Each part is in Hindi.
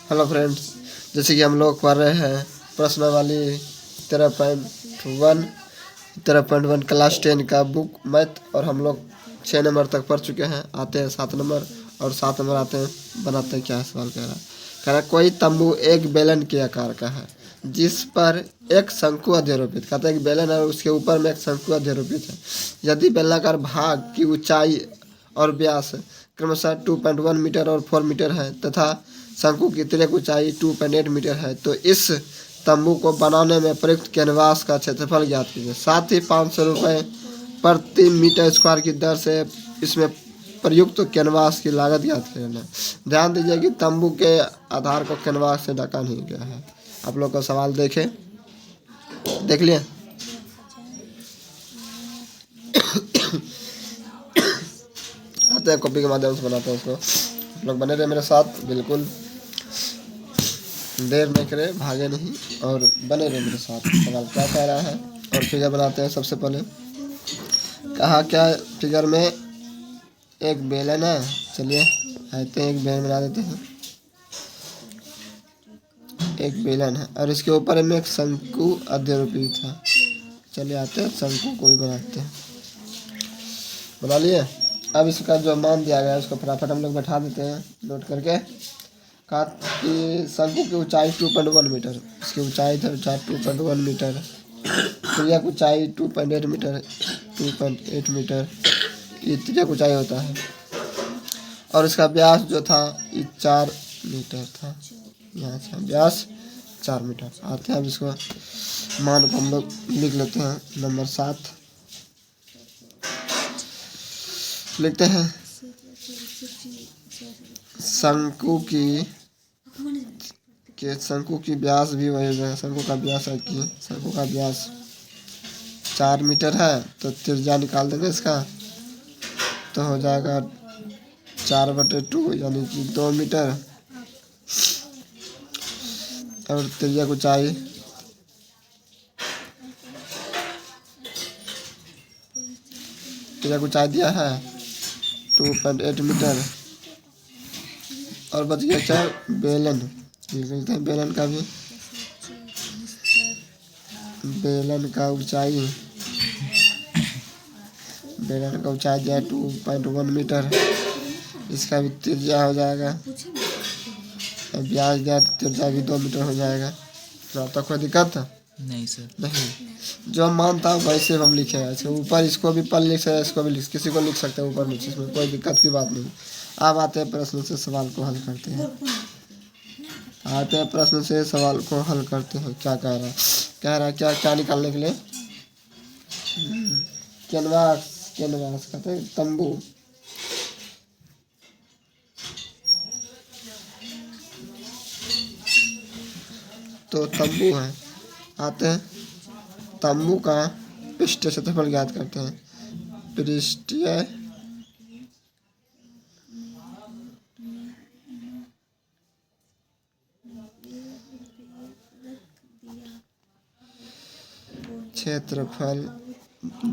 हेलो फ्रेंड्स, जैसे कि हम लोग पढ़ रहे हैं प्रश्नावली 13.1 क्लास 10 का बुक मैथ, और हम लोग 6 नंबर तक पढ़ चुके हैं। आते हैं 7 नंबर, और 7 नंबर आते हैं, बनाते हैं। क्या सवाल कह रहा है कोई तंबू एक बेलन के आकार का है जिस पर एक शंकु अध्यारोपित। कहता है एक बेलन है और उसके ऊपर में एक शंकु अध्यारोपित है। यदि बेलनाकार भाग की ऊंचाई और व्यास क्रमशः 2.1 मीटर और 4 मीटर है तथा शंकु की अतिरिक्त ऊंचाई 2.8 मीटर है, तो इस तंबू को बनाने में प्रयुक्त कैनवास का क्षेत्रफल ज्ञात कीजिए। साथ ही 500 रुपये प्रति मीटर स्क्वायर की दर से इसमें प्रयुक्त कैनवास की लागत ज्ञात करना। ध्यान दीजिए कि तंबू के आधार को कैनवास से ढका नहीं गया है। आप लोग का सवाल देख लिए। आते हैं कॉपी के माध्यम से बनाते हैं उसको। आप लोग बने रहे मेरे साथ, बिल्कुल देर नहीं करे, भागे नहीं, और बने रहे मेरे साथ। सवाल क्या कह रहा है और फिगर बनाते हैं। सबसे पहले कहा क्या फिगर में एक बेलन है। चलिए आते हैं, एक बेलन बना देते हैं। एक बेलन है और इसके ऊपर में एक शंकु अध्यारोपित है। चलिए आते हैं, शंकु को भी बनाते हैं। बना लिए। अब इसका जो मान दिया गया है उसको फटाफट हम लोग बैठा देते हैं नोट करके। कहा कि शंकु की ऊंचाई 2.1 मीटर, इसकी ऊंचाई था 2.1 मीटर, त्रिज्या की ऊंचाई 2.8 मीटर, 2.8 मीटर ये त्रिज्या की ऊंचाई होता है। और इसका व्यास जो था ये 4 मीटर था। यहाँ से व्यास 4 मीटर। आते हैं अब इसको मान को हम लोग लिख लेते हैं। नंबर 7 लिखते हैं। शंकु की व्यास भी वही है। शंकु का व्यास है कि शंकु का व्यास 4 मीटर है, तो त्रिज्या निकाल देंगे इसका, तो हो जाएगा 4/2 यानी कि 2 मीटर। और त्रिज्या की ऊंचाई दिया है 2.8 मीटर। और बच गया क्या, बेलन लिखते हैं। बेलन का ऊंचाई दिया 2.1 मीटर। इसका भी त्रिज्या हो जाएगा, ब्याज दिया तो त्रिज्या भी 2 मीटर हो जाएगा। तो अब तक कोई दिक्कत नहीं सर। नहीं। जो मान था वैसे हम लिखे हैं। इसके ऊपर इसको भी पढ़ लिख सकते हैं, इसको भी किसी को लिख सकते हैं ऊपर नीचे, इसमें कोई दिक्कत की बात नहीं। अब आते हैं प्रश्न से सवाल को हल करते हैं। क्या कह रहा है क्या क्या निकालने के लिए। कैनवास कहते हैं तंबू। तो तंबू है। आते हैं तंबू का पृष्ठीय क्षेत्रफल ज्ञात करते हैं। पृष्ठीय क्षेत्रफल,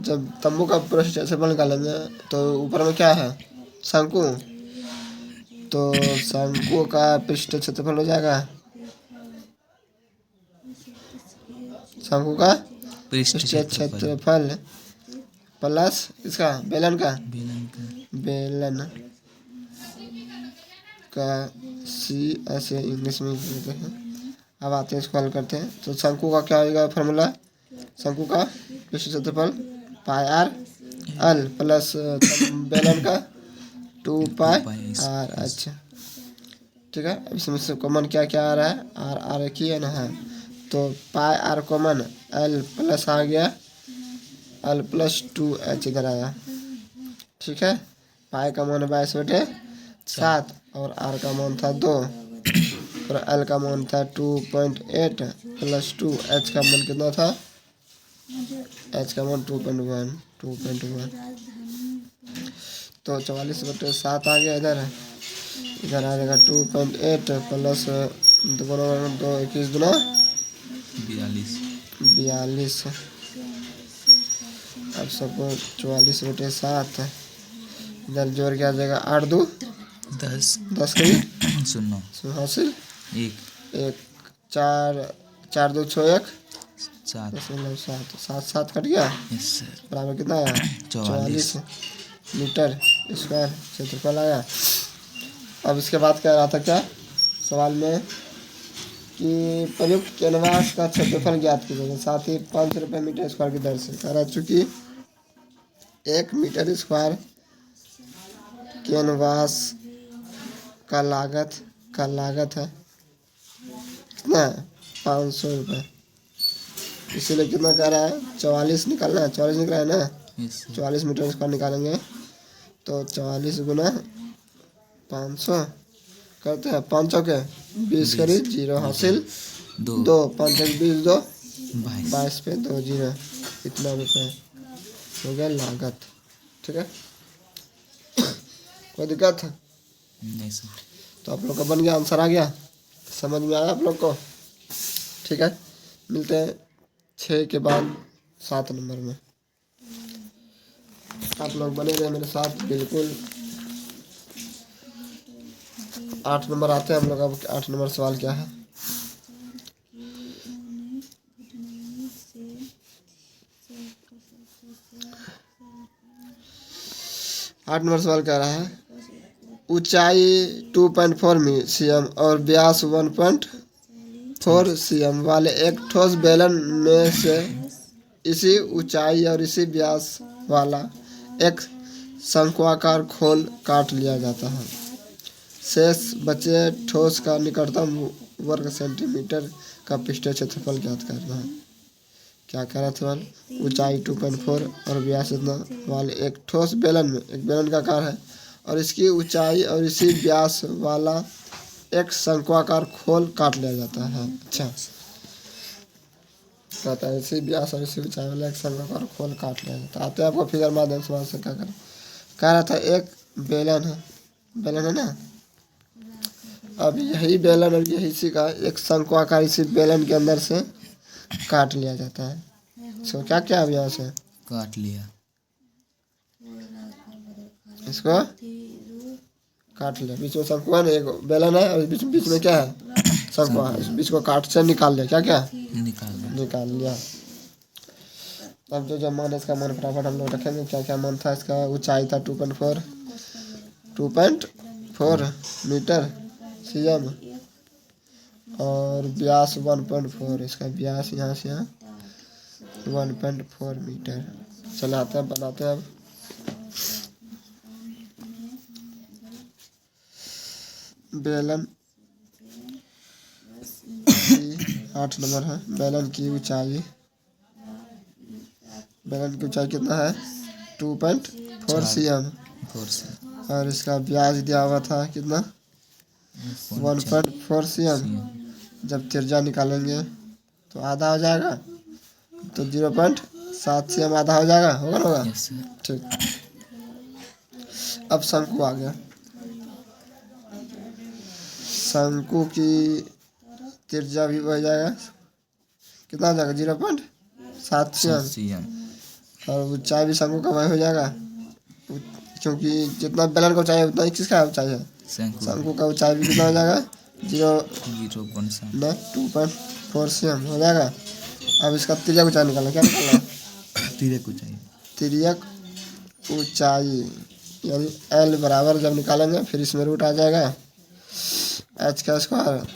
जब तंबू का पृष्ठीय क्षेत्रफल निकालेंगे तो ऊपर में क्या है, शंकु। तो शंकु का पृष्ठीय क्षेत्रफल हो जाएगा, शंकु का पृष्ठीय क्षेत्रफल प्लस इसका बेलन का सी, ऐसे इंग्लिश में लिखते हैं। अब आते हैं इसको हल करते हैं। तो शंकु का क्या होगा फॉर्मूला, शंकु का पृष्ठीय क्षेत्रफल πr/l प्लस बेलन का 2πr। अच्छा ठीक है। अब इसमें से कॉमन क्या क्या आ रहा है, r एक ही है ना। है तो πr कॉमन, l प्लस आ गया, l प्लस 2h इधर आया। ठीक है। पाई का मान 22/7 और r का मान था 2 और l का मान था 2.8 प्लस 2h का मान कितना था, h का मान 2.1। तो 44/7 आ गया इधर आ जाएगा 2.8 प्लस 2 21 गुना 42। अब सबको 44/7 इधर जोड़ के आ जाएगा 8 2 10 10 कहीं 0 हासिल एक एक, चार, चार दो छः, एक 7। 7, 7 7 कट गया, यस सर। बराबर कितना आया? 44 मीटर स्क्वायर क्षेत्रफल आया। अब इसके बाद कह रहा था क्या सवाल में कि प्रयुक्त कैनवास का क्षेत्रफल ज्ञात कीजिए, साथ ही 5 रुपये मीटर स्क्वायर की दर से कह रहा, चूँकि 1 मीटर स्क्वायर कैनवास का लागत है कितना है? 500 रुपये। इसीलिए कितना कह रहा है? 44 निकालना है, 44 निकला है ना? Yes sir. 44 मीटर स्क्वायर निकालेंगे तो 44 गुना 500 करते हैं, 5 के 20 करी, 0 हासिल, 2 5 20 2 22 पे 2 0, इतना रुपये हो गया लागत। ठीक है, कोई दिक्कत है? नहीं सर। तो आप लोग का बन गया, आंसर आ गया, समझ में आया आप लोग को? ठीक है, मिलते हैं 6 के बाद 7 नंबर में। आप लोग बने रहे मेरे साथ बिल्कुल। 8 नंबर आते हैं हम लोग। अब 8 नंबर सवाल क्या है? आठ नंबर सवाल कह रहा है ऊंचाई 2.4 cm और व्यास 1.4 cm वाले एक ठोस बेलन में से इसी ऊंचाई और इसी व्यास वाला एक शंक्वाकार खोल काट लिया जाता है। शेष बचे ठोस का निकटतम वर्ग सेंटीमीटर का पृष्ठीय क्षेत्रफल ज्ञात करना है। क्या कह रहा था? ऊंचाई 2.4 और व्यास इतना वाले एक ठोस बेलन में, एक बेलन का आकार है और इसकी ऊंचाई और इसी व्यास वाला एक शंक्वाकार खोल काट लिया जाता है। अच्छा, कहता है इसी व्यास और इसी ऊंचाई वाला एक शंक्वाकार खोल काट लिया जाता है। आते हैं आपको फिगर माध्यम समाज से क्या करें। कह रहा था एक बेलन है, बेलन है ना, अब यही बेलन और यही इसी का एक शंक्वाकार इसी बेलन के अंदर से काट लिया जाता है। इसको क्या क्या अब यहाँ से काट लिया, इसको काट लिया। बीच में शंकु है ना, एक बेलन है और बीच बीच में क्या है? शंकु है। इस बीच को काट से निकाल लिया। क्या क्या निकाल लिया। अब जो मान है इसका मान फटाफट हम लोग रखेंगे। क्या क्या मान था इसका? ऊंचाई था 2.4 मीटर सीएम और व्यास 1.4। इसका व्यास यहाँ से यहाँ 1.4 मीटर। चलाते हैं, बनाते हैं। अब बेलन 8 नंबर है। बेलन की ऊंचाई कितना है? 2.4 cm और इसका व्यास दिया हुआ था कितना? 1.4 cm। जब त्रिज्या निकालेंगे तो आधा हो जाएगा, तो 0.7 cm आधा हो जाएगा। होगा ठीक। अब शंकु आ गया। शंकु की त्रिज्या भी बढ़ जाएगा, कितना हो जाएगा? 0.7 cm और ऊंचाई भी शंकु का वही हो जाएगा, क्योंकि जितना बेलन का ऊंचाई है उतना ही किसका ऊंचाई है? शंकु का ऊंचाई भी कितना हो जाएगा? 2.4 cm हो जाएगा। अब इसका तिर्यक ऊंचाई निकालना। क्या निकालना है? तिर्यक ऊंचाई यानी L बराबर जब निकालेंगे फिर इसमें रूट आ जाएगा h का स्क्वायर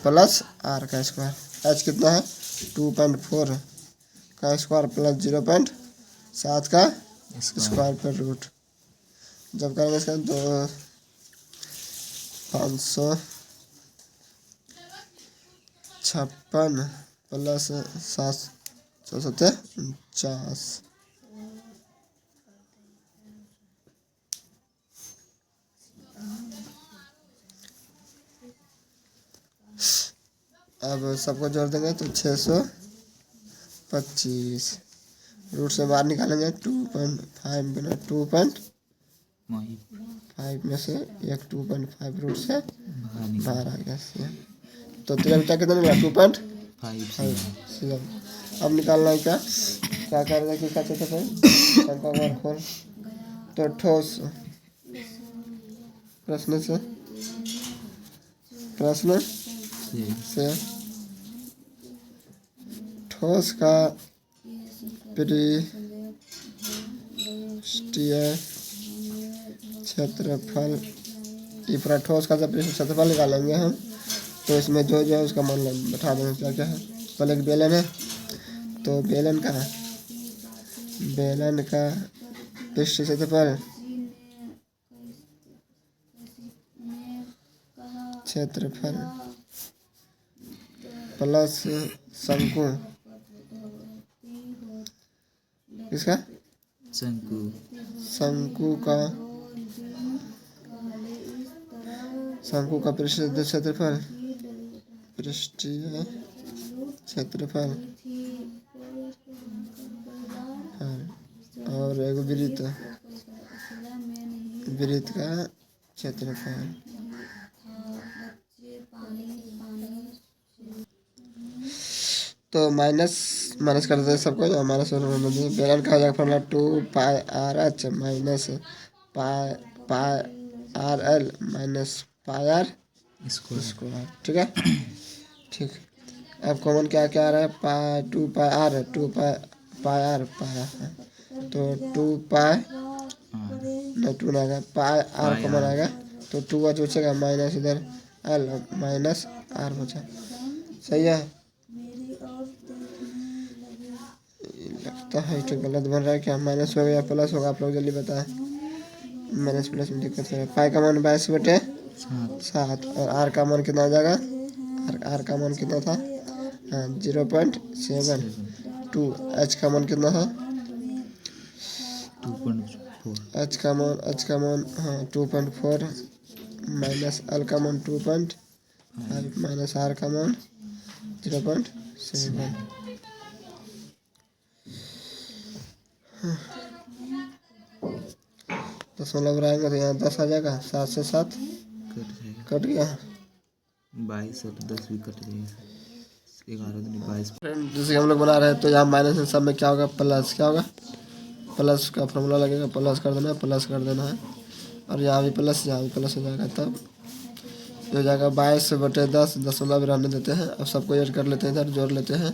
प्लस r का स्क्वायर। h कितना है? 2.4 का स्क्वायर प्लस 0.7 का स्क्वायर पर रूट। जब करेंगे इसका 556 प्लस 749। अब सबको जोड़ देंगे तो 625। रूट से बाहर निकालेंगे 2.5 बिना 2.5 में से एक 2.5 रूट से बाहर आ गया। तो त्रिज्या कितना निकला? 2.5 cm। अब निकालना है क्या? क्या करेगा कि क्या चाहते हैं? शंक्वाकार खोल तो ठोस प्रश्न से ठोस का पृष्ठीय क्षेत्रफल, ये पूरा ठोस का जब पृष्ठीय क्षेत्रफल निकालेंगे हम, तो इसमें जो जो है उसका मान बैठा देंगे। क्या क्या है, पहले एक बेलन है, तो बेलन का पृष्ठीय क्षेत्रफल प्लस शंकु, इसका शंकु का पृष्ठीय क्षेत्रफल और एक वृत्त का क्षेत्रफल। तो माइनस कर देते हैं सबको, या माइनस बेलन का हो जाएगा formula 2πr/h minus πr/l minus πr square. ठीक है, ठीक। अब कॉमन क्या क्या आ रहा है, 2πr है, 2πr है, तो 2π नहीं 2 आएगा, πr कॉमन आएगा, तो 2 जो बचेगा माइनस इधर l माइनस r बचा। सही है, लगता है तो गलत बन रहा है, क्या माइनस होगा या प्लस होगा, आप लोग जल्दी बताएं। माइनस प्लस में दिक्कत है। पाई का मान 22/7 और आर का मान कितना आ जाएगा, आर का मान कितना था, 0.72। एच का मान कितना था, 2.4। एच का मान 2.4 माइनस एल का मान 2.5 माइनस आर का मान 0.7। दशमलव रहेंगे तो यहाँ 10 आ जाएगा, 7 से 7 कट गया, 22 और 10 भी कट गए, 11 दूनी 22। जैसे हम लोग बना रहे हैं, तो यहाँ माइनस में सब में क्या होगा, प्लस। क्या होगा, प्लस का फॉर्मूला लगेगा, प्लस कर देना है, और यहाँ भी प्लस हो जाएगा, तब ये हो जाएगा 22/10, दशमलव रहने देते हैं। अब सबको ऐड कर लेते हैं, इधर जोड़ लेते हैं,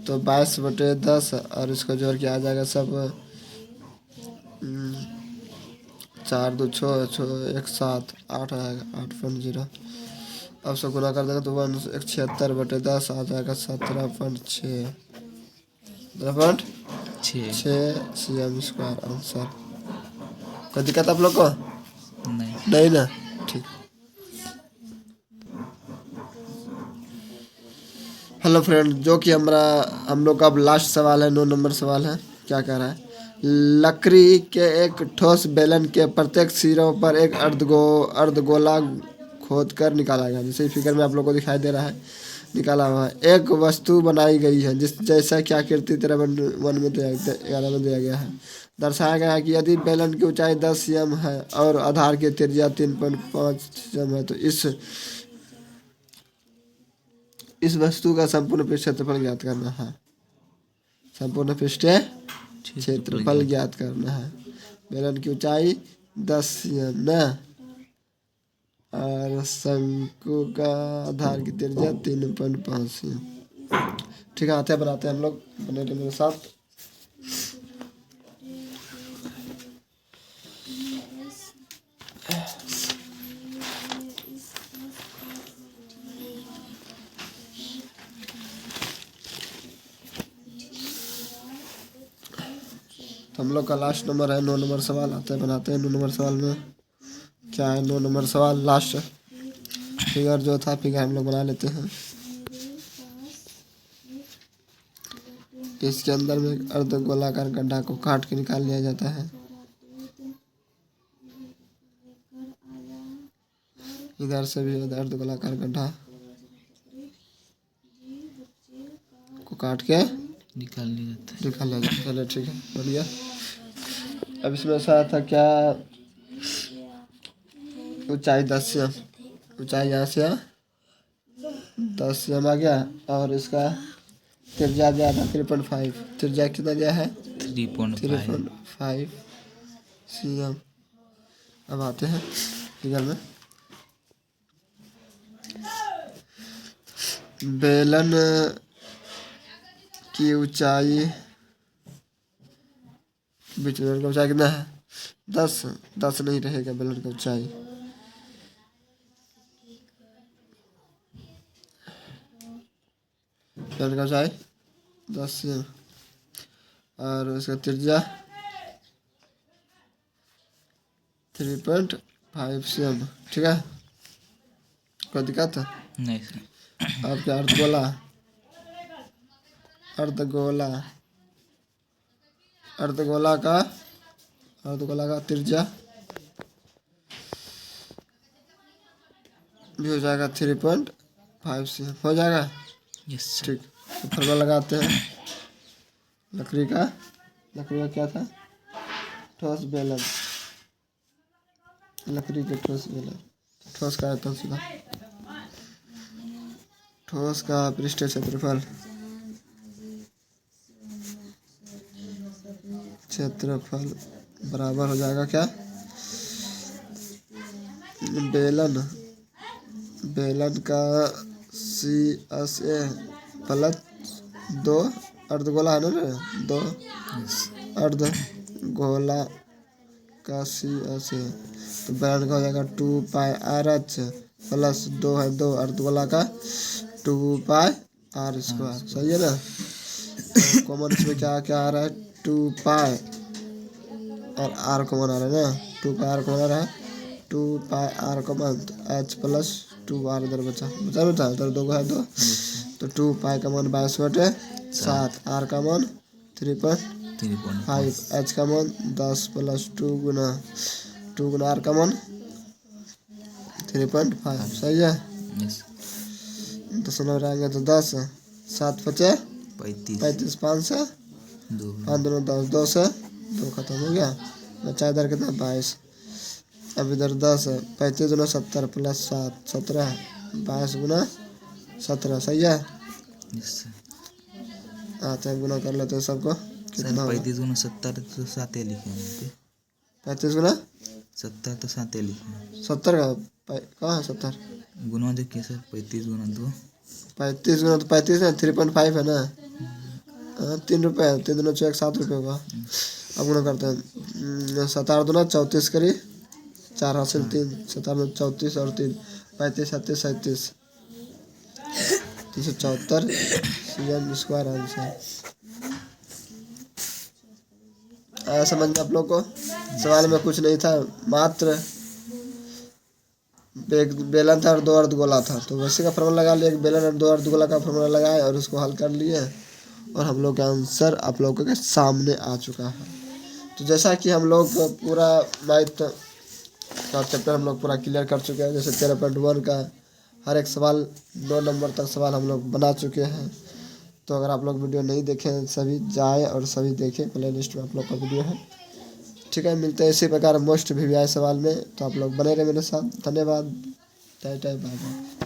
तो 22/10 और इसको जोड़ के आ जाएगा सब 4 2 6 1 7 8 आएगा, 8.0। अब सब गुना कर देंगे तो 76/10 आ जाएगा 17.6 cm² आंसर। कोई दिक्कत आप लोग को नहीं ना, ठीक। हेलो फ्रेंड, जो कि हम लोग का अब लास्ट सवाल है, 9 नंबर सवाल है। क्या कह रहा है, लकड़ी के एक ठोस बेलन के प्रत्येक सिरों पर एक अर्धगोला खोद कर निकाला गया, जैसे फिगर में आप लोग को दिखाई दे रहा है, निकाला हुआ है। एक वस्तु बनाई गई है जैसा कि आकृति 13 में दिया गया है। दर्शाया गया है कि यदि बेलन की ऊंचाई 10 cm है और आधार की त्रिज्या 3.5 cm है, तो इस वस्तु का संपूर्ण पृष्ठ क्षेत्रफल ज्ञात करना है। संपूर्ण पृष्ठ क्षेत्रफल ज्ञात करना है। बेलन की ऊंचाई 10 cm ना, और शंकु का आधार की त्रिज्या 3.5 cm। ठीक है, आते बनाते हैं हम लोग, बने रहिए मेरे साथ। हम लोग का लास्ट नंबर है 9 नंबर सवाल। आते हैं बनाते हैं 9 नंबर सवाल में क्या है। 9 नंबर सवाल लास्ट फिगर जो था, फिगर हम लोग बना लेते हैं। इसके अंदर में एक अर्धगोलाकार गड्ढा को काट के निकाल लिया जाता है। इधर से भी अर्धगोलाकार गड्ढा को काट के निकाल लिया जाता है। चलो ठीक है, बढ़िया। अब इसमें ऐसा था क्या, ऊंचाई 10 cm, ऊंचाई यहाँ से 10 cm आ गया, और इसका त्रिज्या दिया था 3.5। त्रिज्या कितना दिया है, 3.5 cm। अब आते हैं फिगर में। बेलन की ऊंचाई, बीच बेलन का ऊंचाई कितना है? 10। 10 नहीं रहेगा बेलन की ऊंचाई। बेलन का ऊंचाई 10 cm और उसका त्रिज्या 3.5 cm। ठीक है, कोई दिक्कत है? नहीं सर। अब क्या अर्धगोला, अर्धगोला, अर्धगोला का त्रिज्या भी हो जाएगा 3.5 cm। हो जाएगा? Yes sir. ठीक, तो फॉर्मूला लगाते हैं। लकड़ी का क्या था? ठोस बेलन, लकड़ी के ठोस बेलन। ठोस का आयतन सीधा, ठोस का पृष्ठीय क्षेत्रफल, बराबर हो जाएगा क्या? बेलन का CSA प्लस 2 अर्धगोला है ना, 2 अर्धगोला का CSA, तो बेलन का हो जाएगा 2πRH प्लस 2 है 2 अर्धगोला का 2πr²। सही है ना? तो कॉमन इसमें क्या क्या आ रहा है? 2π और r कॉमन आ रहा है ना, 2πr कॉमन आ रहा है, 2πr कॉमन, तो h प्लस 2r इधर बचा इधर 2 है 2, तो 2π का मान 22/7, r का मान 3.5, h का मान 10 प्लस 2 गुना r का मान 3.5। सही है? यस। दशमलव रहेंगे तो 10, 7 × 35, 5 से 2 5 दूनी 10, 2 से 2 खत्म हो गया, बचा इधर कितना? 22। अब इधर 10 है, 35 दूना 70 प्लस 7 17, 22 गुना 17। सही है? Yes sir. आते हैं, गुना कर लेते हैं सबको। सर कितना होगा? 35 गुना 70 तो 7 लिखे हैं। 35 गुना 70 तो 7 लिखे हैं। 70 कहाँ है 70? गुना देखिए सर, 35 गुना 2, 35 गुना तो 35 है, 3.5 है ना। 3 रुपये, 3 दूना 6, 7 रुपये होगा। अब गुना करते हैं, 7 दूना 34 करी, 4 हासिल 3, 7 दूना 34 और 3, 35 37 37, 374 cm² आंसर। आया समझ में आप लोग को? सवाल में कुछ नहीं था, मात्र एक बेलन था और 2 अर्धगोला था, तो वैसे का फॉर्मूला लगा लिया। एक बेलन और 2 अर्धगोला का फॉर्मूला लगाए और उसको हल कर लिए, और हम लोग का आंसर आप लोगों के सामने आ चुका है। तो जैसा कि हम लोग पूरा मैथ का चैप्टर हम लोग पूरा क्लियर कर चुके हैं, जैसे 13.1 का हर एक सवाल 2 नंबर तक सवाल हम लोग बना चुके हैं। तो अगर आप लोग वीडियो नहीं देखें, सभी जाए और सभी देखें, प्ले लिस्ट में आप लोग का वीडियो है। ठीक है, मिलते हैं इसी प्रकार मोस्ट VVI सवाल में। तो आप लोग बने रहे मेरे साथ। धन्यवाद। Tata bye bye.